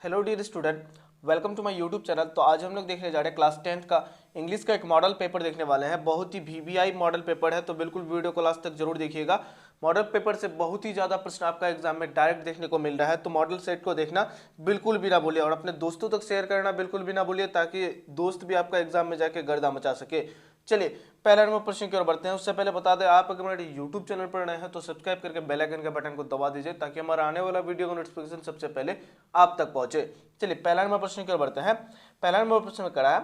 Hello dear student, welcome to my YouTube channel. तो आज हम लोग देखने जा रहे हैं क्लास 10th का इंग्लिश का एक मॉडल पेपर देखने वाले हैं। बहुत ही वीवीआई मॉडल पेपर है, तो बिल्कुल वीडियो को लास्ट तक जरूर देखिएगा। मॉडल पेपर से बहुत ही ज़्यादा प्रश्न आपका एग्जाम में डायरेक्ट देखने को मिल रहा है, तो मॉडल सेट को देखना बिल्कुल भी ना भूलिए और अपने दोस्तों तक शेयर करना बिल्कुल भी ना भूलिए, ताकि दोस्त भी आपका एग्जाम में जाके गर्दा मचा सके। चलिए पहला नंबर प्रश्न की ओर बढ़ते हैं। उससे पहले बता दें, आप अगर हमारे यूट्यूब चैनल पर नए हैं तो सब्सक्राइब करके बेल आइकन के बटन को दबा दीजिए, ताकि हमारा आने वाला वीडियो का नोटिफिकेशन सबसे पहले आप तक पहुंचे। चलिए पहला नंबर प्रश्न की ओर बढ़ते हैं। पहला नंबर प्रश्न में करा है,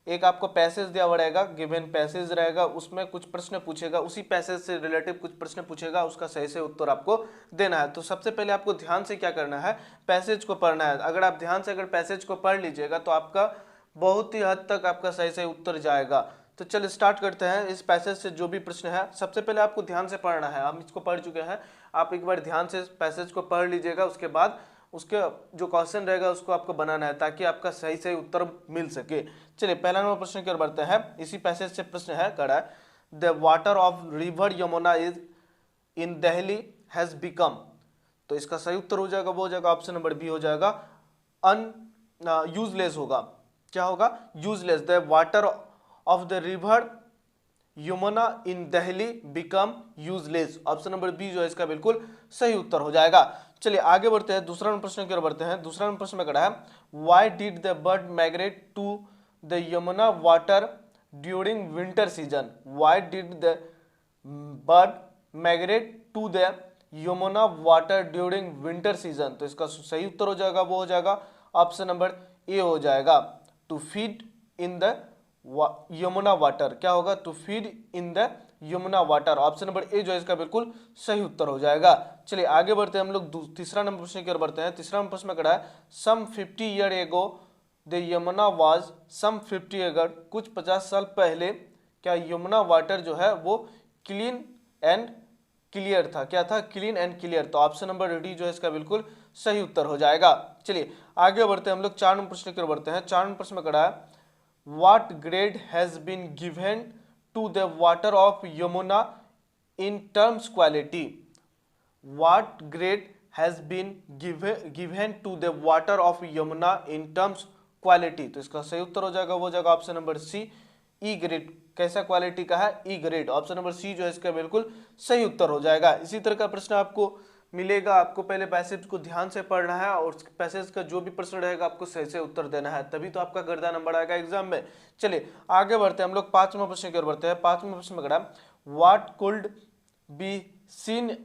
एक आपको पैसेज दिया हुआ रहेगा, गिवन पैसेज रहेगा, उसमें कुछ प्रश्न पूछेगा, उसी पैसेज से रिलेटिव कुछ प्रश्न पूछेगा, उसका सही से उत्तर आपको देना है। तो सबसे पहले आपको ध्यान से क्या करना है, पैसेज को पढ़ना है। अगर आप ध्यान से अगर पैसेज को पढ़ लीजिएगा तो आपका बहुत ही हद तक आपका सही से उत्तर जाएगा। तो चलिए स्टार्ट करते हैं। इस पैसेज से जो भी प्रश्न है सबसे पहले आपको ध्यान से पढ़ना है। हम इसको पढ़ चुके हैं, आप एक बार ध्यान से पैसेज को पढ़ लीजिएगा, उसके बाद उसके जो क्वेश्चन रहेगा उसको आपको बनाना है, ताकि आपका सही सही उत्तर मिल सके। चलिए पहला नंबर प्रश्न की ओर बढ़ते हैं। इसी पैसेज से प्रश्न है, कड़ा है, the water of river Yamuna is in Delhi has become. तो इसका सही उत्तर हो जाएगा, वो हो जाएगा ऑप्शन नंबर बी हो जाएगा, अन यूजलेस होगा। क्या होगा? Useless. The water of the river Yamuna in Delhi become useless. Option number B जो है इसका बिल्कुल सही उत्तर हो जाएगा। चलिए आगे बढ़ते हैं, दूसरा नंबर प्रश्न की ओर बढ़ते हैं। दूसरा नंबर प्रश्न में कड़ा है, why did the bird migrate to the Yamuna water during winter season. Why did the bird migrate to the Yamuna water during winter season. तो इसका सही उत्तर हो जाएगा, वो हो जाएगा ऑप्शन नंबर ए हो जाएगा, to feed in the Yamuna water. क्या होगा? To feed in the Yamuna water. Option number A जो है इसका बिल्कुल सही उत्तर हो जाएगा। चलिए आगे बढ़ते हैं हम लोग तीसरा नंबर प्रश्न की ओर बढ़ते हैं। तीसरा नंबर प्रश्न में कड़ा है, some 50 year ago the Yamuna was some 50 अगर कुछ 50 साल पहले क्या यमुना वाटर जो है वो क्लीन एंड क्लियर था। क्या था? Clean and clear. तो ऑप्शन नंबर डी जो है इसका बिल्कुल सही उत्तर हो जाएगा। चलिए आगे बढ़ते हैं हम लोग, चार नंबर प्रश्न की ओर बढ़ते हैं। चार नंबर प्रश्न में कड़ा है, what grade has been given to the water of Yamuna in terms quality? What grade has been given to the water of Yamuna in terms quality? तो इसका सही उत्तर हो जाएगा, वो हो जाएगा option number C, E grade. कैसा क्वालिटी का है? E grade. Option number C जो है इसका बिल्कुल सही उत्तर हो जाएगा। इसी तरह का प्रश्न आपको मिलेगा। आपको पहले पैसेज को ध्यान से पढ़ना है और पैसेज का जो भी प्रश्न रहेगा आपको सही से उत्तर देना है, तभी तो आपका गर्दा नंबर आएगा एग्जाम में। चलिए आगे बढ़ते हैं हम लोग, पांचवा प्रश्न की ओर बढ़ते हैं। पांचवा प्रश्न में कड़ा, what could be seen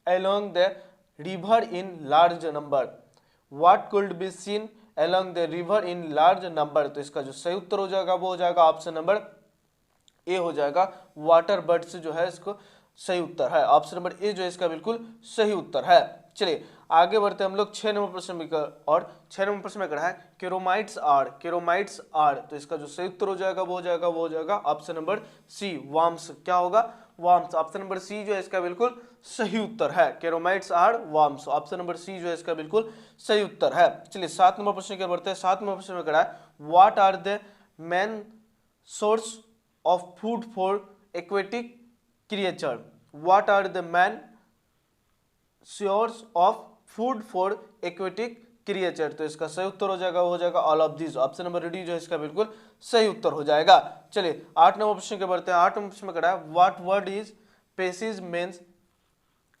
along the river in large number. What could be seen along the river in large number. तो इसका जो सही उत्तर हो जाएगा वो हो जाएगा ऑप्शन नंबर ए हो जाएगा, वाटर बर्ड्स जो है इसको सही उत्तर है। ऑप्शन नंबर ए जो है इसका बिल्कुल सही उत्तर है। चलिए आगे बढ़ते हैं हम लोग छह नंबर प्रश्न में, और छह नंबर प्रश्न में कड़ा है, केरोमाइट्स आर। केरोमाइट्स आर। तो इसका जो सही उत्तर हो जाएगा वो हो जाएगा ऑप्शन नंबर सी, वार्म्स। क्या होगा? वार्म्स। ऑप्शन नंबर सी जो है इसका बिल्कुल सही उत्तर है, keromites are worms. Option number C जो है इसका बिल्कुल सही उत्तर है। चलिए सात नंबर प्रश्न की बढ़ते हैं। सात नंबर प्रश्न में कड़ा है, what are the main source of food for aquatic creature. What are the main source of food for aquatic creature? तो इसका सही उत्तर हो जाएगा, वो हो जाएगा all of this. Option number D जो है इसका बिल्कुल सही उत्तर हो जाएगा। चलिए आठ नंबर प्रश्न के बढ़ते हैं। आठ नंबर प्रश्न में कड़ा है, व्हाट वर्ड इज पेसिज मीन्स।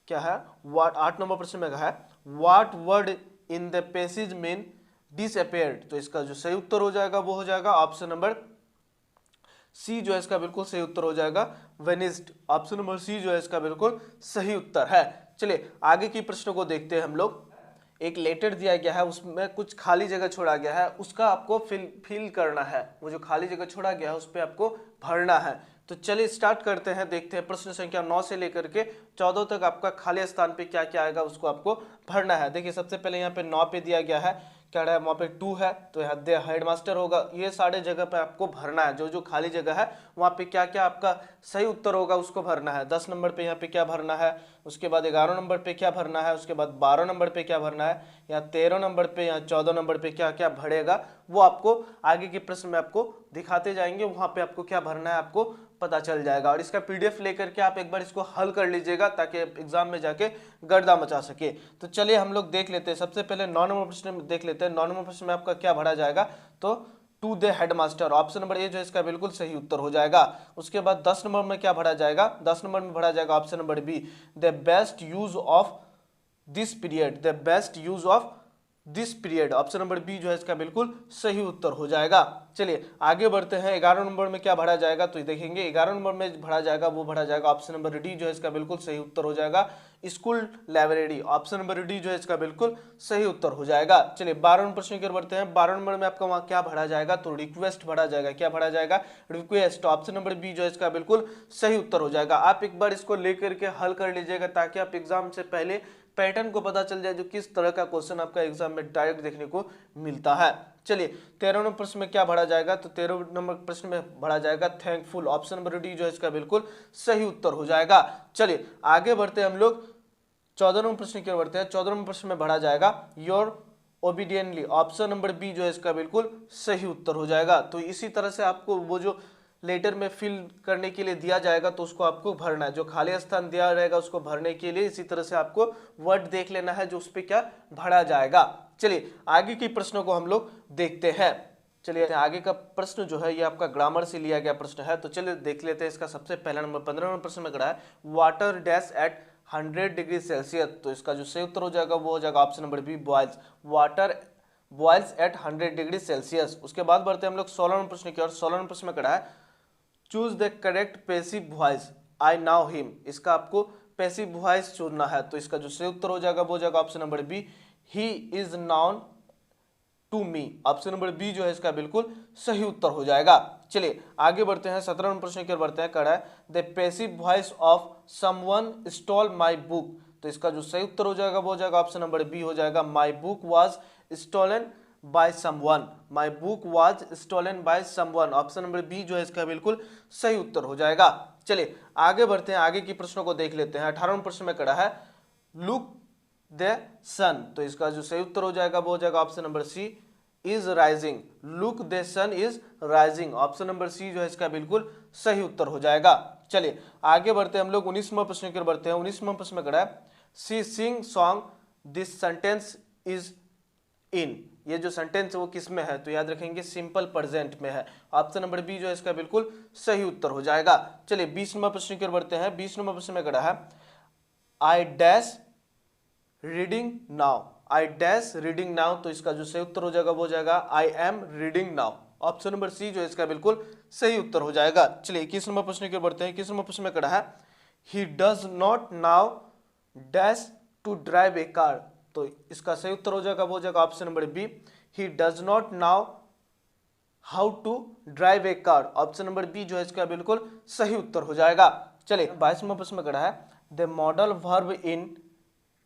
क्या है? व्हाट, आठ नंबर प्रश्न में कहा है, what word in the पेसिज mean disappeared. तो इसका जो सही उत्तर हो जाएगा वो हो जाएगा ऑप्शन नंबर सी जो है इसका बिल्कुल सही उत्तर हो जाएगा, वेनिस्ड। ऑप्शन नंबर सी जो है इसका बिल्कुल सही उत्तर है। चलिए आगे की प्रश्नों को देखते हैं हम लोग। एक लेटर दिया गया है, उसमें कुछ खाली जगह छोड़ा गया है, उसका आपको फिल करना है। वो जो खाली जगह छोड़ा गया है उस पर आपको भरना है। तो चलिए स्टार्ट करते हैं, देखते हैं प्रश्न संख्या 9 से लेकर के 14 तक आपका खाली स्थान पे क्या क्या आएगा उसको आपको भरना है। देखिए सबसे पहले यहाँ पे 9 पे दिया गया है, क्या है वहाँ पे 2 है तो यहाँ हेडमास्टर होगा। ये सारे जगह पे आपको भरना है, जो जो खाली जगह है वहाँ पे क्या क्या आपका सही उत्तर होगा उसको भरना है। 10 नंबर पे यहाँ पे क्या भरना है, उसके बाद 11 नंबर पे क्या भरना है, उसके बाद 12 नंबर पे क्या भरना है, या 13 नंबर पे या 14 नंबर पे क्या क्या भरेगा वो आपको आगे के प्रश्न में आपको दिखाते जाएंगे। वहाँ पे आपको क्या भरना है आपको पता चल जाएगा। और इसका पीडीएफ लेकर के आप एक बार इसको हल कर लीजिएगा ताकि एग्जाम में जाके गर्दा मचा सके। तो चलिए हम लोग देख लेते हैं। सबसे पहले 9 नंबर प्रश्न में देख लेते हैं। 9 नंबर प्रश्न में आपका क्या भरा जाएगा, तो to the headmaster, option number A जो है इसका बिल्कुल सही उत्तर हो जाएगा। उसके बाद 10 नंबर में क्या भरा जाएगा, 10 नंबर में भरा जाएगा option number B, the best use of this period, the best use of this period, option number B जो है इसका बिल्कुल सही उत्तर हो जाएगा। चलिए आगे बढ़ते हैं। 11 नंबर में क्या भरा जाएगा, तो देखेंगे 11 नंबर में भरा जाएगा, वो भरा जाएगा ऑप्शन नंबर डी जो है इसका बिल्कुल सही उत्तर हो जाएगा, school library, option number D जो है इसका बिल्कुल सही उत्तर हो जाएगा। चलिए 12 नंबर प्रश्न की ओर बढ़ते हैं। 12 नंबर में आपका वहाँ क्या भरा जाएगा, तो रिक्वेस्ट भरा जाएगा। क्या भरा जाएगा, रिक्वेस्ट, ऑप्शन नंबर बी जो है इसका बिल्कुल सही उत्तर हो जाएगा। आप एक बार इसको लेकर के हल कर लीजिएगा ताकि आप एग्जाम से पहले पैटर्न को पता चल जाए जो किस तरह का क्वेश्चन आपका एग्जाम में डायरेक्ट देखने को मिलता है। चलिए 13 नंबर प्रश्न में क्या भरा जाएगा, तो 13 नंबर प्रश्न में भरा जाएगा थैंकफुल, ऑप्शन नंबर डी जो है इसका बिल्कुल सही उत्तर हो जाएगा। चलिए आगे बढ़ते हैं हम लोग 14 नंबर प्रश्न की ओर बढ़ते हैं। 14 नंबर प्रश्न में भरा जाएगा your obediently, option number B जो है इसका बिल्कुल सही उत्तर हो जाएगा। तो इसी तरह से आपको वो जो लेटर में फिल करने के लिए दिया जाएगा तो उसको आपको भरना है, जो खाली स्थान दिया रहेगा उसको भरने के लिए इसी तरह से आपको वर्ड देख लेना है जो उस पर क्या भरा जाएगा। चलिए आगे के प्रश्नों को हम लोग देखते हैं। चलिए आगे का प्रश्न जो है ये आपका ग्रामर से लिया गया प्रश्न है, तो चलिए देख लेते हैं इसका सबसे पहला नंबर 15 नंबर प्रश्न में करा है water dash at 100 degree Celsius, तो इसका जो सही उत्तर हो जाएगा वो हो जाएगा option number B boils, water boils at 100 degree Celsius. उसके बाद बढ़ते हैं हम लोग 16 नंबर प्रश्न की ओर। 16 नंबर प्रश्न में करा है choose the correct passive voice I now him, इसका आपको पैसिव वॉइस चुनना है, तो इसका जो सही उत्तर हो जाएगा वो हो जाएगा option number B he is known to me, option number B जो है इसका बिल्कुल सही उत्तर हो जाएगा। चलिए आगे बढ़ते हैं। 17 नंबर प्रश्न की ओर बढ़ते हैं। कड़ा है the passive voice of someone stall my book, तो इसका जो सही उत्तर हो जाएगा वो हो जाएगा ऑप्शन नंबर बी हो जाएगा my book was stolen by someone, my book was stolen by someone, option number B जो है इसका बिल्कुल सही उत्तर हो जाएगा। चलिए आगे बढ़ते हैं, आगे की प्रश्नों को देख लेते हैं। 18वें प्रश्न में कड़ा है लुक द सन, तो इसका जो सही उत्तर हो जाएगा वो हो जाएगा option number C is rising, look the sun is rising, option number C जो है इसका बिल्कुल सही उत्तर हो जाएगा। चलिए आगे बढ़ते हैं हम लोग 19वें प्रश्न की ओर बढ़ते हैं। 19वें प्रश्न में कड़ा है see sing song this sentence is in, ये जो सेंटेंस है वो किस में है, तो याद रखेंगे सिंपल प्रेजेंट में है, ऑप्शन नंबर बी जो है इसका बिल्कुल सही उत्तर हो जाएगा। चलिए 20 नंबर प्रश्न की ओर बढ़ते हैं। 20 नंबर प्रश्न में कड़ा है I dash reading now, I dash reading now, तो इसका जो सही उत्तर हो जाएगा वो हो जाएगा I am reading now, option number C जो है इसका बिल्कुल सही उत्तर हो जाएगा। चलिए 21 नंबर प्रश्न की ओर बढ़ते हैं। 21 नंबर प्रश्न में कड़ा है he does not know dash to drive a car, तो इसका सही उत्तर हो जाएगा वो हो जाएगा option number B he does not know how to drive a car, option number B जो है इसका बिल्कुल सही उत्तर हो जाएगा। चलिए 22वां प्रश्न में कड़ा है the modal verb in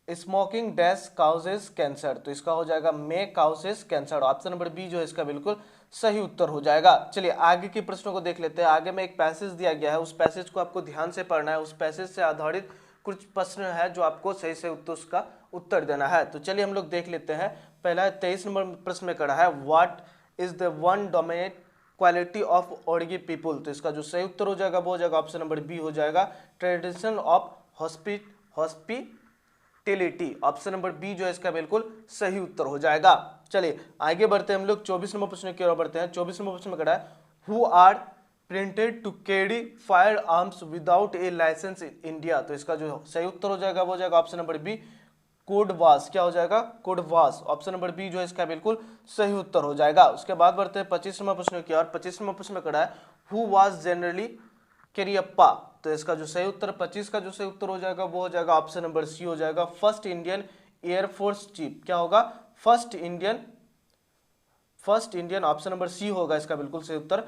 smoking dash causes cancer, तो इसका हो जाएगा may causes cancer, option number B जो है इसका बिल्कुल सही उत्तर हो जाएगा। चलिए आगे के प्रश्नों को देख लेते हैं। आगे में एक पैसेज दिया गया है, उस पैसेज को आपको ध्यान से पढ़ना है, उस पैसेज से आधारित कुछ प्रश्न है जो आपको सही से उसका उत्तर देना है। तो चलिए हम लोग देख लेते हैं। पहला 23 नंबर प्रश्न में कड़ा है what is the one dominate quality of odigi people, तो इसका जो सही उत्तर हो जाएगा वो हो जाएगा ऑप्शन नंबर बी हो जाएगा tradition of hospitality, option number B जो है इसका बिल्कुल सही उत्तर हो जाएगा। चलिए आगे बढ़ते हैं हम लोग 24 नंबर प्रश्न की ओर बढ़ते हैं। 24 नंबर प्रश्न में कड़ा है who are printed to carry fire arms without a licence in India, तो इसका जो सही उत्तर हो जाएगा वो हो जाएगा ऑप्शन नंबर बी कोडवास, क्या हो जाएगा कोडवास, ऑप्शन नंबर बी जो है इसका बिल्कुल सही उत्तर हो जाएगा। उसके बाद बढ़ते हैं 25 नंबर प्रश्न की ओर। 25 नंबर प्रश्न में कड़ा है हु वाज जनरली कैरियप्पा, तो इसका जो सही उत्तर 25 का जो सही उत्तर हो जाएगा वो हो जाएगा ऑप्शन नंबर सी हो जाएगा फर्स्ट इंडियन एयरफोर्स चीफ, क्या होगा first Indian, option number C होगा इसका बिल्कुल सही उत्तर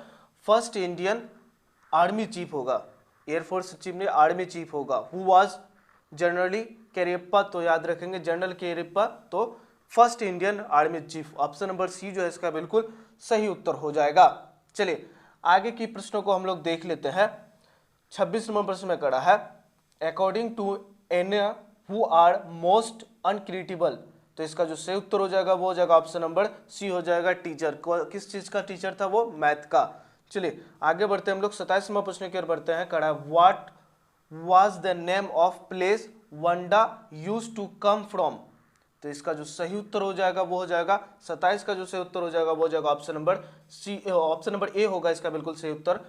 फर्स्ट इंडियन आर्मी चीफ होगा, एयरफोर्स चीफ ने आर्मी चीफ होगा। हु वाज जनरली कैरियप्पा, तो याद रखेंगे जनरल कैरियप्पा तो first Indian army chief, option number C जो है इसका बिल्कुल सही उत्तर हो जाएगा। चलिए आगे की प्रश्नों को हम लोग देख लेते हैं। 26 नंबर प्रश्न में कड़ा है according to Ann who are most uncreatable, तो इसका जो सही उत्तर हो जाएगा वो हो जाएगा ऑप्शन नंबर सी हो जाएगा टीचर, किस चीज का टीचर था वो मैथ का। चलिए आगे बढ़ते हैं हम लोग 27वां प्रश्न की ओर बढ़ते हैं। कड़ा what was the name of place Wanda used to come from. तो इसका जो सही उत्तर हो जाएगा वो हो जाएगा 27 का जो सही उत्तर हो जाएगा वो हो जाएगा option number C, option number A होगा इसका बिल्कुल सही उत्तर।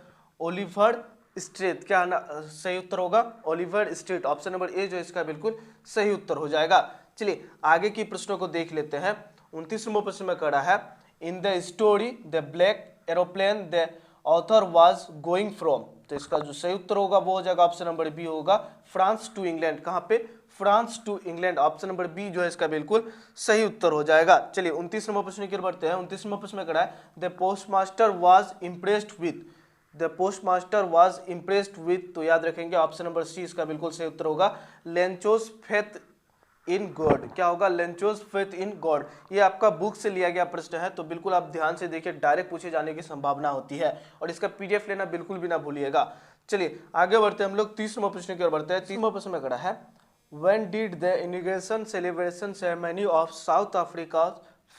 ओलिवर स्ट्रेट, क्या सही उत्तर होगा Oliver straight, option number A जो इसका बिल्कुल सही उत्तर हो जाएगा। चलिए आगे की प्रश्नों को देख लेते हैं। 29वां प्रश्न में कड़ा है in the story the black aeroplane the author was going from. तो इसका जो सही उत्तर होगा वो हो जाएगा ऑप्शन नंबर बी होगा फ्रांस टू इंग्लैंड। कहां पे? France to England, option number B जो है इसका बिल्कुल सही उत्तर हो जाएगा। चलिए 29वां प्रश्न की ओर बढ़ते हैं। 29वां प्रश्न में कड़ा है the postmaster was impressed with. The postmaster was impressed with, तो याद रखेंगे ऑप्शन नंबर सी इसका बिल्कुल सही उत्तर होगा लेंचोस फेथ इन गॉड। क्या होगा? लेंचोस फेथ इन गॉड। ये आपका बुक से लिया गया प्रश्न है, तो बिल्कुल आप ध्यान से देखिए, डायरेक्ट पूछे जाने की संभावना होती है और इसका पीडीएफ लेना बिल्कुल भी ना भूलिएगा। चलिए आगे बढ़ते हैं हम लोग 30वां प्रश्न की ओर बढ़ते हैं। 30वां प्रश्न में कड़ा है when did the inauguration celebration ceremony of South Africa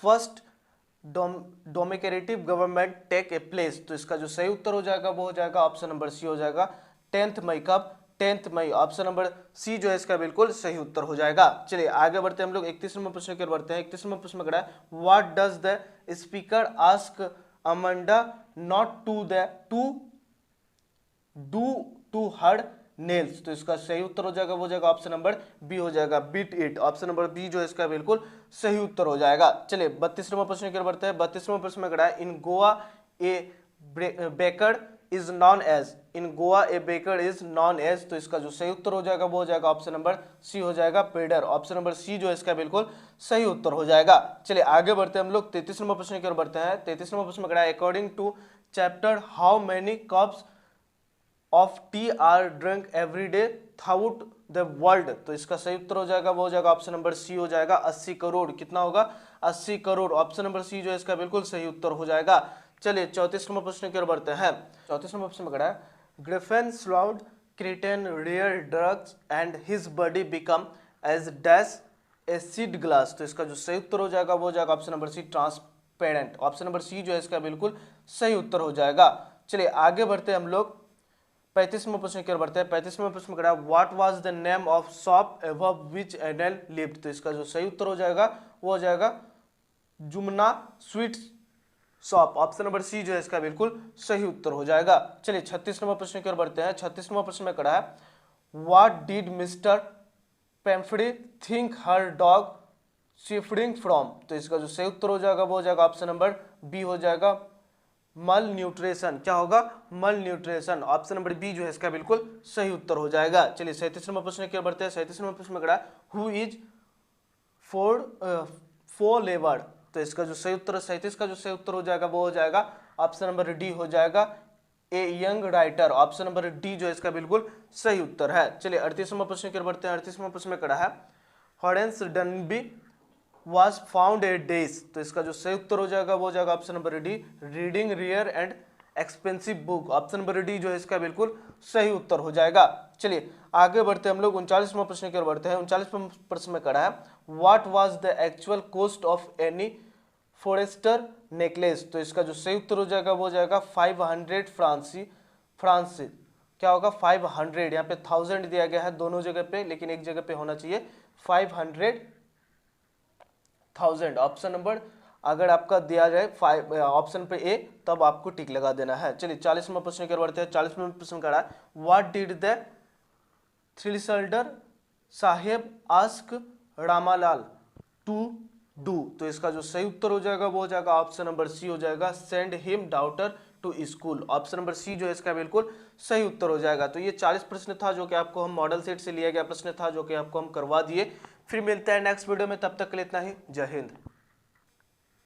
first democratic government take a place. तो इसका जो सही उत्तर हो जाएगा वो हो जाएगा ऑप्शन नंबर सी हो जाएगा 10 मई। कब? 10 मई, ऑप्शन नंबर सी जो है इसका बिल्कुल सही उत्तर हो जाएगा। चलिए आगे बढ़ते हैं हम लोग 31वां प्रश्न की ओर बढ़ते हैं। 31वां प्रश्न में कड़ा है what does the speaker ask Amanda not to do to her nails. तो इसका सही उत्तर हो जाएगा वो हो जाएगा ऑप्शन नंबर बी हो जाएगा beat it, option number B जो है इसका बिल्कुल सही उत्तर हो जाएगा। चलिए 32वां प्रश्न की ओर बढ़ते हैं। 32वां प्रश्न में कड़ा है in Goa a baker is known as. In Goa a baker is known as. तो इसका जो सही उत्तर हो जाएगा वो हो जाएगा ऑप्शन नंबर सी हो जाएगा पेडर, ऑप्शन नंबर सी जो है इसका बिल्कुल सही उत्तर हो जाएगा। चलिए आगे बढ़ते हैं हम लोग 33वां प्रश्न की ओर बढ़ते हैं। 33वां प्रश्न में कड़ा है according to chapter how many cups of tea are drink every day throughout the world. तो इसका सही उत्तर हो जाएगा वो हो जाएगा ऑप्शन नंबर सी हो जाएगा 80 करोड़। कितना होगा? 80 करोड़, ऑप्शन नंबर सी जो है इसका बिल्कुल सही उत्तर हो जाएगा। चलिए 34वां प्रश्न की ओर बढ़ते हैं। 34वां प्रश्न में कड़ा है Griffin swallowed certain rare drugs and his body become as dash acid glass. तो इसका जो सही उत्तर हो जाएगा वो हो जाएगा option number C transparent, option number C जो है इसका बिल्कुल सही उत्तर हो जाएगा। चलिए आगे बढ़ते हैं हम लोग 35वां प्रश्न की ओर बढ़ते हैं। 35वां प्रश्न में कड़ा है what was the name of shop above which Adel lived. तो इसका जो सही उत्तर हो जाएगा वो हो जाएगा Jumna sweet shop, option number C जो है इसका बिल्कुल सही उत्तर हो जाएगा। चलिए 36वां प्रश्न की ओर बढ़ते हैं। 36वां प्रश्न में कड़ा है what did Mr Pumphrey think her dog suffering from. तो इसका जो सही उत्तर हो जाएगा वो हो जाएगा ऑप्शन नंबर बी हो जाएगा मल न्यूट्रिशन। क्या होगा? मल न्यूट्रिशन, ऑप्शन नंबर बी जो है इसका बिल्कुल सही उत्तर हो जाएगा। चलिए 37वां प्रश्न की ओर बढ़ते हैं। 37वां प्रश्न में कड़ा है हु इज फो लेवर्ड। तो इसका जो सही उत्तर 37 का जो सही उत्तर हो जाएगा वो हो जाएगा ऑप्शन नंबर डी हो जाएगा a young writer, option number D जो है इसका बिल्कुल सही उत्तर है। चलिए 38वां प्रश्न की ओर बढ़ते हैं। 38वां प्रश्न में कड़ा है हॉरेंस डनबी was found a days। तो इसका जो सही उत्तर हो जाएगा वो हो जाएगा option number D reading rare and expensive book, option number D जो है इसका बिल्कुल सही उत्तर हो जाएगा। चलिए आगे बढ़ते हैं हम लोग 39वां प्रश्न की ओर बढ़ते हैं। 39वां प्रश्न में कड़ा है what was the actual cost of any forester necklace. तो इसका जो सही उत्तर हो जाएगा वो हो जाएगा 500 फ्रांस। क्या होगा? 500, यहाँ पे 1000 दिया गया है दोनों जगह पे, लेकिन एक जगह पे होना चाहिए 500,000, ऑप्शन नंबर अगर आपका दिया जाए ऑप्शन पे ए तब आपको टिक लगा देना है। चलिए 40वां प्रश्न की ओर बढ़ते हैं। 40वां प्रश्न का है what did the tehsildar sahib ask Ramalal to do. तो इसका जो सही उत्तर हो जाएगा वो हो जाएगा ऑप्शन नंबर सी हो जाएगा send him daughter to school, option number C जो है इसका बिल्कुल सही उत्तर हो जाएगा। तो ये 40 प्रश्न था जो कि आपको हम मॉडल सेट से लिया गया प्रश्न था जो कि आपको हम करवा दिए। फिर मिलते हैं नेक्स्ट वीडियो में, तब तक के लिए इतना ही। जय हिंद।